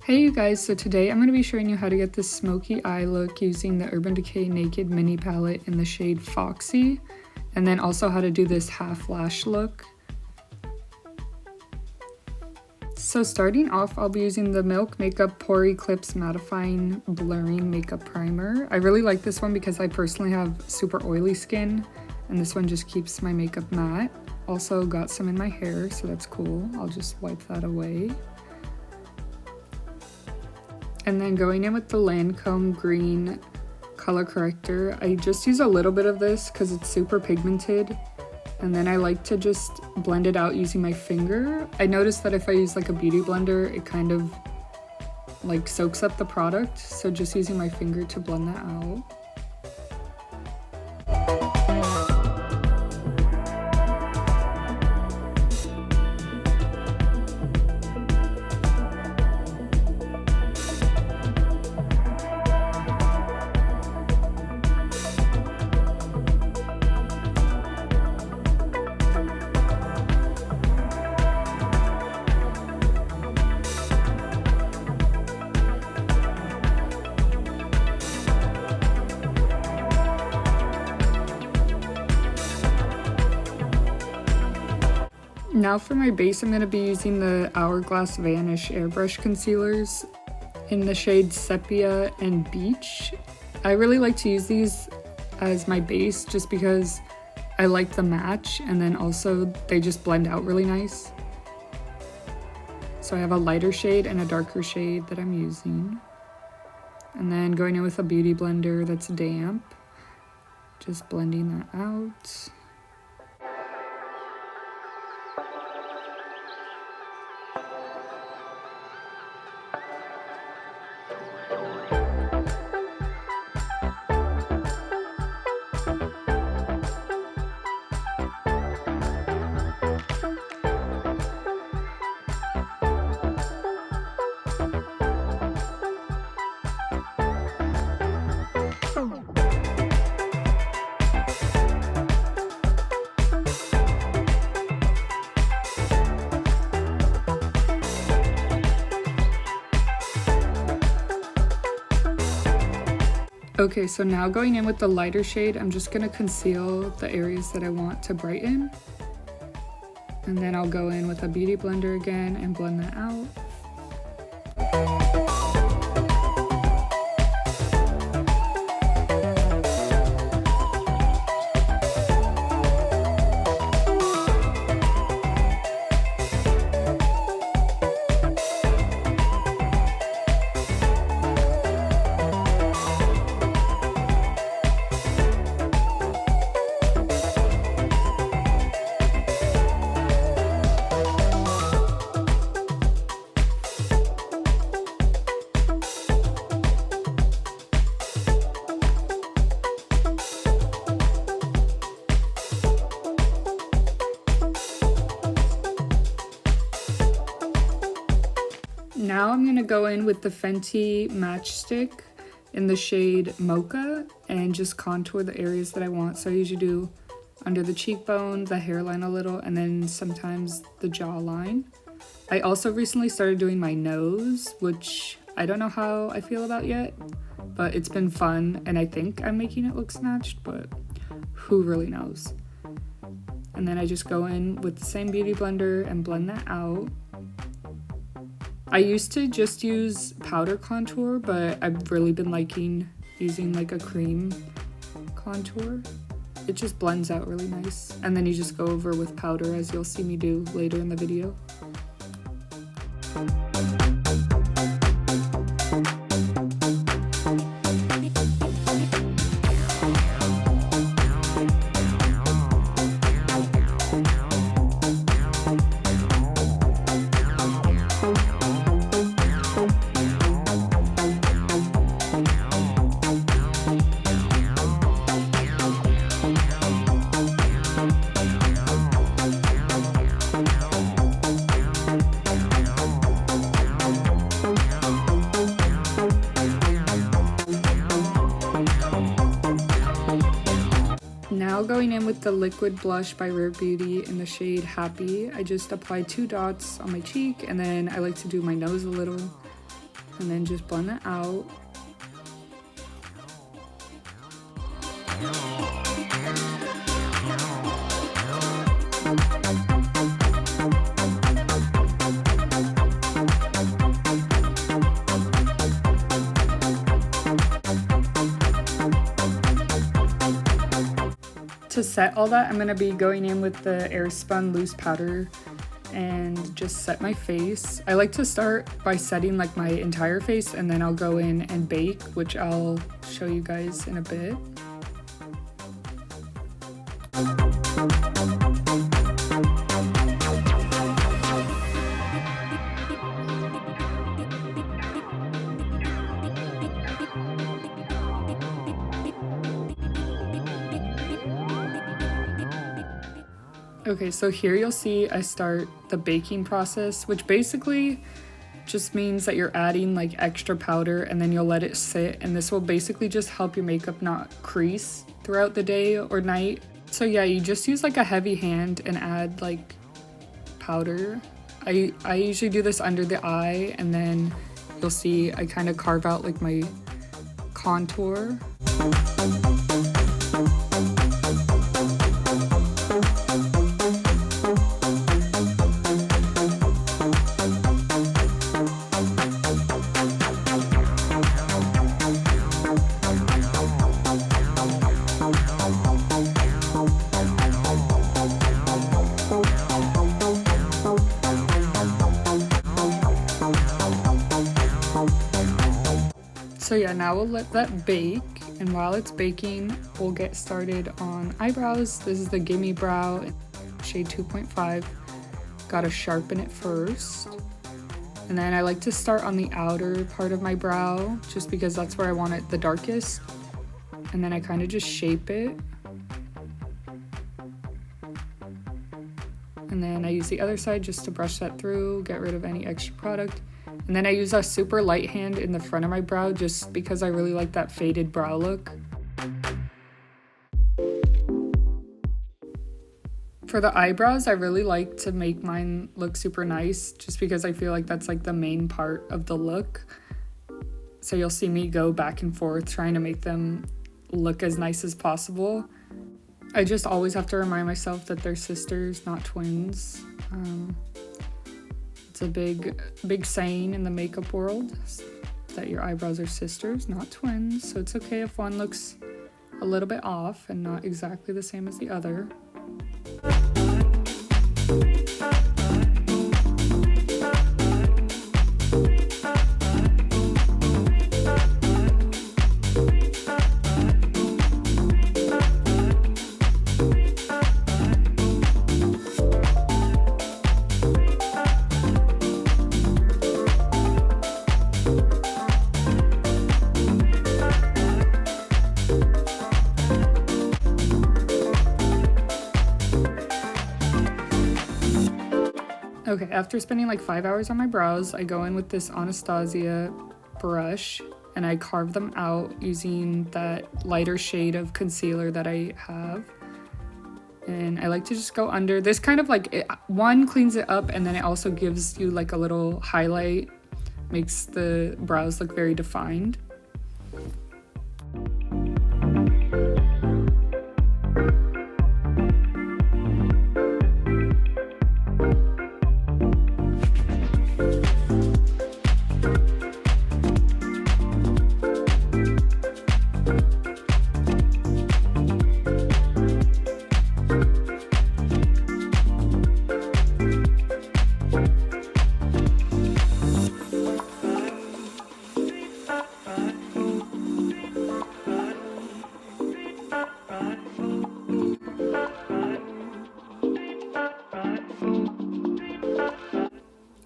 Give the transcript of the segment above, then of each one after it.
Hey you guys, so today I'm going to be showing you how to get this smoky eye look using the Urban Decay Naked Mini Palette in the shade Foxy, and then also how to do this half lash look. So starting off, I'll be using the Milk Makeup Pore Eclipse Mattifying Blurring Makeup Primer. I really like this one because I personally have super oily skin, and this one just keeps my makeup matte. Also got some in my hair, so that's cool. I'll just wipe that away. And then going in with the Lancome Green Color Corrector, I just use a little bit of this because it's super pigmented. And then I like to just blend it out using my finger. I noticed that if I use like a beauty blender, it kind of like soaks up the product. So just using my finger to blend that out. Now for my base, I'm going to be using the Hourglass Vanish Airbrush Concealers in the shades Sepia and Beech. I really like to use these as my base just because I like the match, and then also they just blend out really nice. So I have a lighter shade and a darker shade that I'm using. And then going in with a beauty blender that's damp, just blending that out. Okay, so now going in with the lighter shade, I'm just gonna conceal the areas that I want to brighten. And then I'll go in with a beauty blender again and blend that out. Now I'm gonna go in with the Fenty Matchstick in the shade Mocha and just contour the areas that I want. So I usually do under the cheekbone, the hairline a little, and then sometimes the jawline. I also recently started doing my nose, which I don't know how I feel about yet, but it's been fun, and I think I'm making it look snatched, but who really knows? And then I just go in with the same beauty blender and blend that out. I used to just use powder contour, but I've really been liking using like a cream contour. It just blends out really nice. And then you just go over with powder, as you'll see me do later in the video. Now going in with the liquid blush by Rare Beauty in the shade Happy. I just apply 2 dots on my cheek, and then I like to do my nose a little. and then just blend that out. To set all that, I'm going to be going in with the Airspun loose powder and just set my face. I like to start by setting like my entire face, and then I'll go in and bake, which I'll show you guys in a bit. Okay, so here you'll see I start the baking process, which basically just means that you're adding like extra powder and then you'll let it sit, and this will basically just help your makeup not crease throughout the day or night. So yeah, you just use like a heavy hand and add like powder. I usually do this under the eye, and then you'll see I kind of carve out like my contour. So yeah, now we'll let that bake, and while it's baking, we'll get started on eyebrows. This is the Gimme Brow, shade 2.5. Gotta sharpen it first. And then I like to start on the outer part of my brow, just because that's where I want it the darkest. And then I kind of just shape it. And then I use the other side just to brush that through, get rid of any extra product. And then I use a super light hand in the front of my brow just because I really like that faded brow look. For the eyebrows, I really like to make mine look super nice just because I feel like that's like the main part of the look. So you'll see me go back and forth trying to make them look as nice as possible. I just always have to remind myself that they're sisters, not twins. It's a big saying in the makeup world that your eyebrows are sisters, not twins. So it's okay if one looks a little bit off and not exactly the same as the other. Okay, after spending like 5 hours on my brows, I go in with this Anastasia brush and I carve them out using that lighter shade of concealer that I have. And I like to just go under. This kind of like, one cleans it up, and then it also gives you like a little highlight, makes the brows look very defined.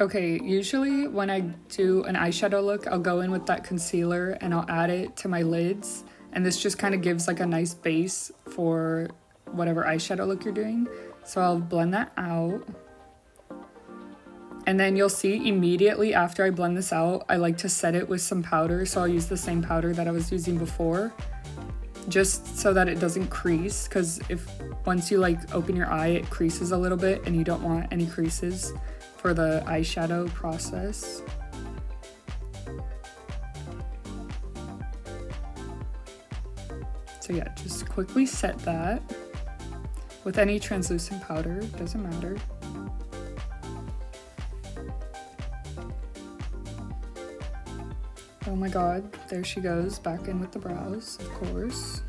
Okay, usually when I do an eyeshadow look, I'll go in with that concealer and I'll add it to my lids. And this just kind of gives like a nice base for whatever eyeshadow look you're doing. So I'll blend that out. And then you'll see immediately after I blend this out, I like to set it with some powder. So I'll use the same powder that I was using before, just so that it doesn't crease. Because if once you like open your eye, it creases a little bit and you don't want any creases for the eyeshadow process. So yeah, just quickly set that with any translucent powder, doesn't matter. Oh my god, there she goes, back in with the brows, of course.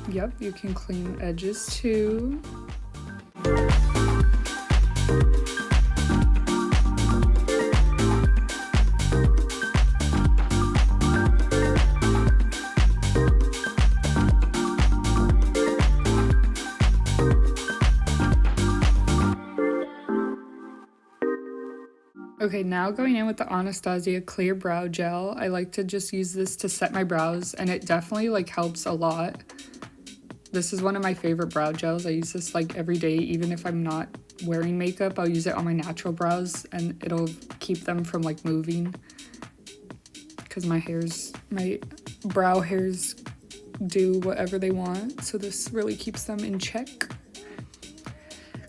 Yep, you can clean edges too. Okay, now going in with the Anastasia Clear Brow Gel. I like to just use this to set my brows, and it definitely like helps a lot. This is one of my favorite brow gels. I use this like every day, even if I'm not wearing makeup. I'll use it on my natural brows and it'll keep them from like moving, because my brow hairs do whatever they want. So this really keeps them in check.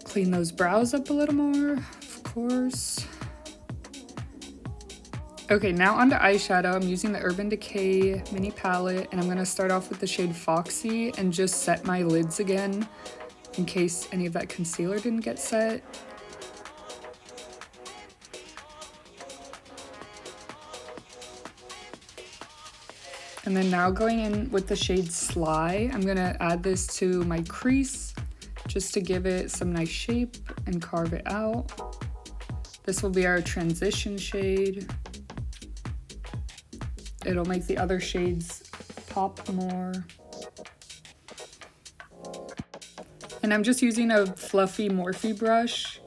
Clean those brows up a little more, of course. Okay, now onto eyeshadow. I'm using the Urban Decay mini palette, and I'm gonna start off with the shade Foxy and just set my lids again in case any of that concealer didn't get set. And then now going in with the shade Sly, I'm gonna add this to my crease just to give it some nice shape and carve it out. This will be our transition shade. It'll make the other shades pop more. And I'm just using a fluffy Morphe brush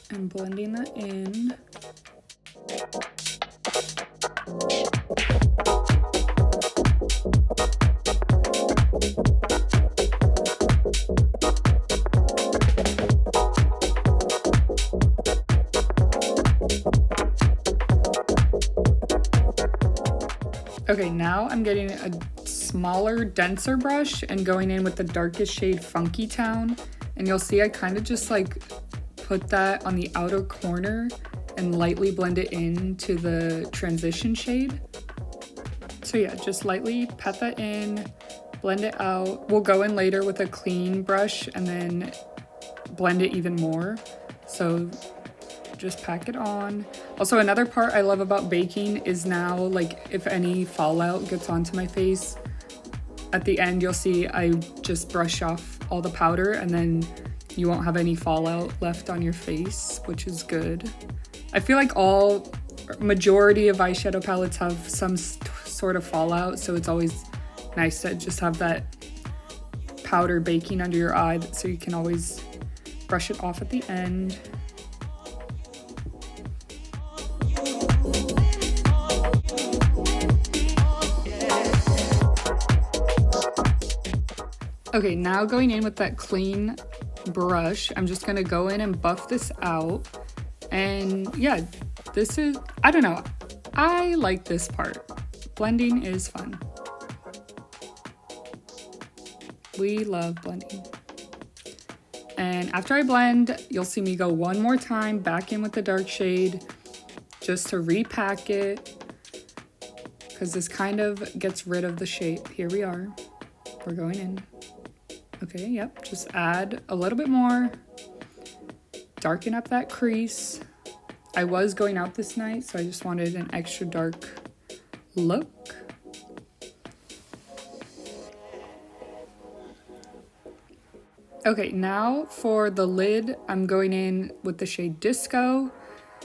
and blending that in. Okay, now I'm getting a smaller, denser brush and going in with the darkest shade Funky Town. And you'll see I kind of just like put that on the outer corner and lightly blend it into the transition shade. So yeah, just lightly pat that in, blend it out. We'll go in later with a clean brush and then blend it even more. So just pack it on. Also, another part I love about baking is now, like, if any fallout gets onto my face, at the end you'll see I just brush off all the powder and then you won't have any fallout left on your face, which is good. I feel like majority of eyeshadow palettes have some sort of fallout, so it's always nice to just have that powder baking under your eye so you can always brush it off at the end. Okay, now going in with that clean brush, I'm just gonna go in and buff this out. And yeah, this is, I don't know, I like this part. Blending is fun. We love blending. And after I blend, you'll see me go one more time back in with the dark shade just to repack it, because this kind of gets rid of the shape. Here we are, we're going in. Okay, yep, just add a little bit more, darken up that crease. I was going out this night, so I just wanted an extra dark look. Okay, now for the lid, I'm going in with the shade Disco.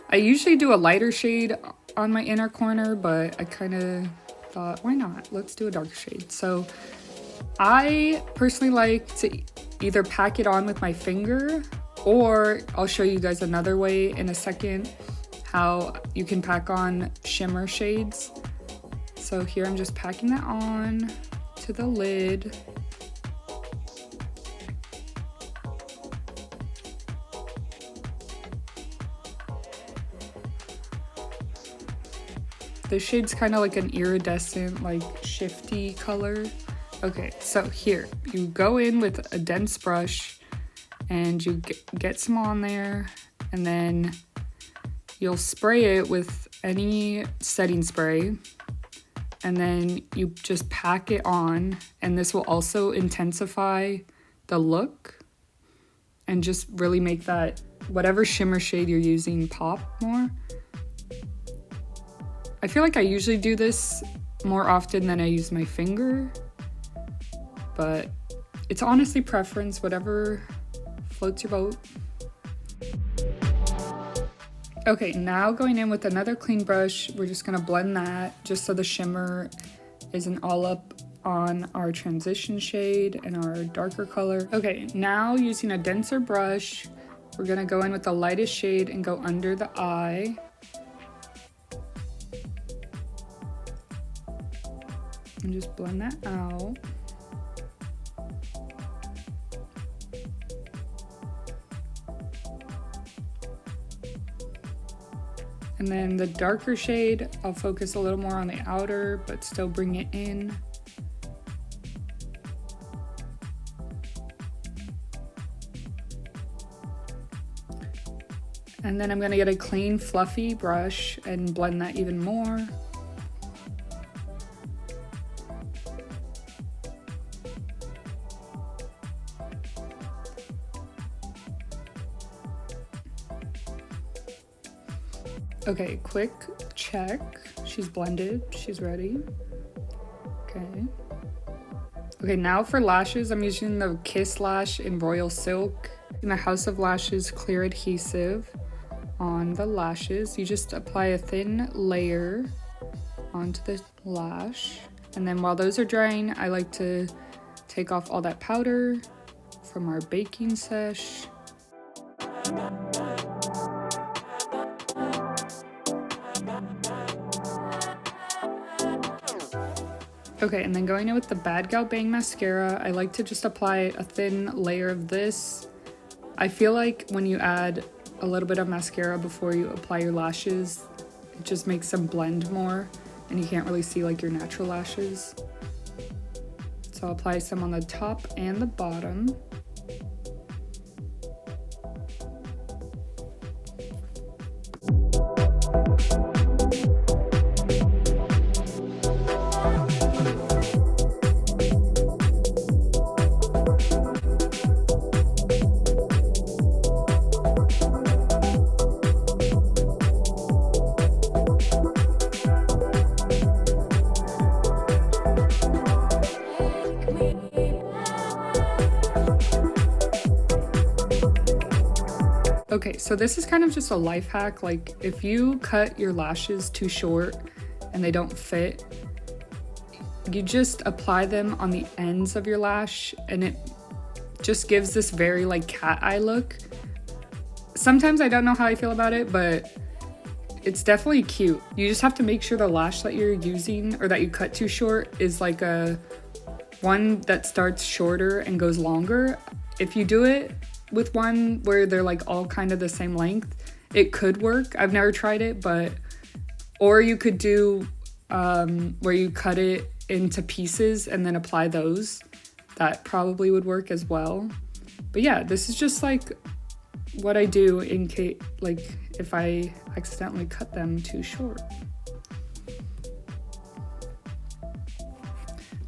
I usually do a lighter shade on my inner corner, but I kind of thought, why not? Let's do a darker shade. So I personally like to either pack it on with my finger, or I'll show you guys another way in a second how you can pack on shimmer shades. So here I'm just packing that on to the lid. This shade's kind of like an iridescent, like shifty color. Okay, so here, you go in with a dense brush and you get some on there, and then you'll spray it with any setting spray, and then you just pack it on, and this will also intensify the look and just really make that whatever shimmer shade you're using pop more. I feel like I usually do this more often than I use my finger, but it's honestly preference, whatever floats your boat. Okay, now going in with another clean brush, we're just gonna blend that just so the shimmer isn't all up on our transition shade and our darker color. Okay, now using a denser brush, we're gonna go in with the lightest shade and go under the eye. And just blend that out. And then the darker shade, I'll focus a little more on the outer, but still bring it in. And then I'm gonna get a clean, fluffy brush and blend that even more. Okay, quick check. She's blended, she's ready. Okay. Okay, now for lashes, I'm using the Kiss Lash in Royal Silk in the House of Lashes Clear Adhesive on the lashes. You just apply a thin layer onto the lash. And then while those are drying, I like to take off all that powder from our baking sesh. Okay, and then going in with the BADgal Bang Mascara, I like to just apply a thin layer of this. I feel like when you add a little bit of mascara before you apply your lashes, it just makes them blend more and you can't really see like your natural lashes. So I'll apply some on the top and the bottom. Okay, so this is kind of just a life hack. Like if you cut your lashes too short and they don't fit, you just apply them on the ends of your lash and it just gives this very like cat eye look. Sometimes I don't know how I feel about it, but it's definitely cute. You just have to make sure the lash that you're using or that you cut too short is like a one that starts shorter and goes longer. If you do it with one where they're like all kind of the same length, it could work. I've never tried it, but or you could do where you cut it into pieces and then apply those. That probably would work as well. But yeah, this is just like what I do in case, like if I accidentally cut them too short.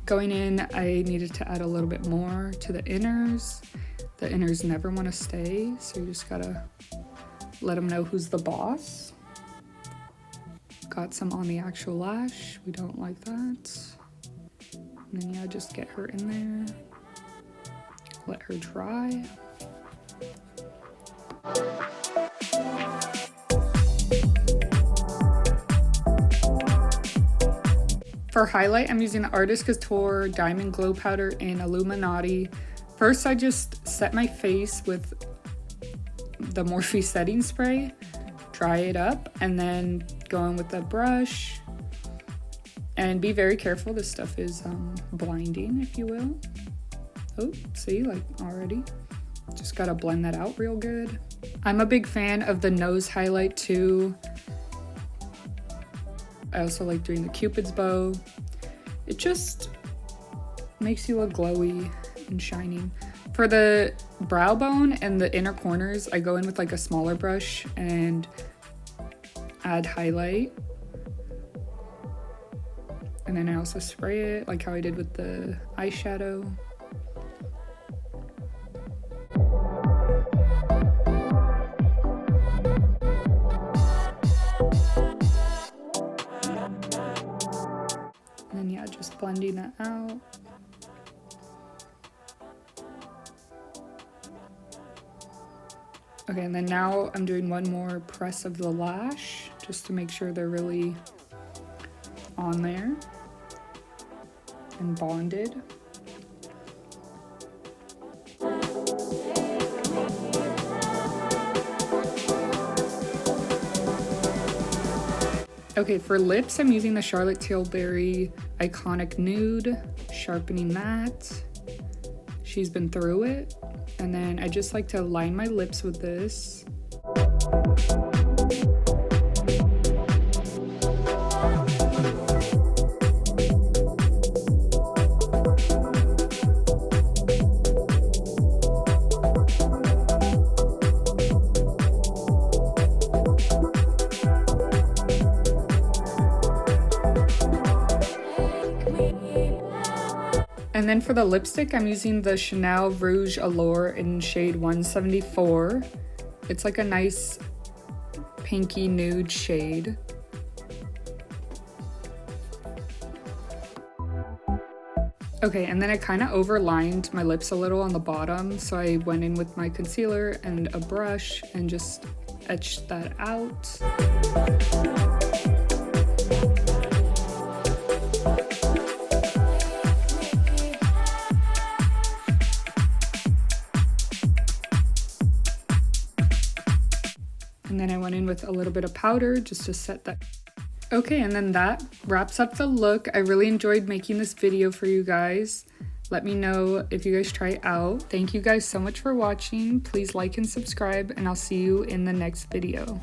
Going in, I needed to add a little bit more to the inners. The inners never want to stay, so you just gotta let them know who's the boss. Got some on the actual lash. We don't like that. And then yeah, just get her in there. Let her dry. For highlight, I'm using the Artist Couture Diamond Glow Powder in Illuminati. First, I just set my face with the Morphe setting spray, dry it up, and then go in with the brush. And be very careful, this stuff is blinding, if you will. Oh, see, like already. Just gotta blend that out real good. I'm a big fan of the nose highlight too. I also like doing the Cupid's bow. It just makes you look glowy and shining. For the brow bone and the inner corners, I go in with like a smaller brush and add highlight. And then I also spray it like how I did with the eyeshadow. And then yeah, just blending that out. Okay, and then now I'm doing one more press of the lash just to make sure they're really on there and bonded. Okay, for lips, I'm using the Charlotte Tilbury Iconic Nude, sharpening that. She's been through it. And then I just like to line my lips with this. And then for the lipstick, I'm using the Chanel Rouge Allure in shade 174. It's like a nice pinky nude shade. Okay, and then I kind of overlined my lips a little on the bottom, so I went in with my concealer and a brush and just etched that out. And then I went in with a little bit of powder just to set that. Okay, and then that wraps up the look. I really enjoyed making this video for you guys. Let me know if you guys try it out. Thank you guys so much for watching. Please like and subscribe, and I'll see you in the next video.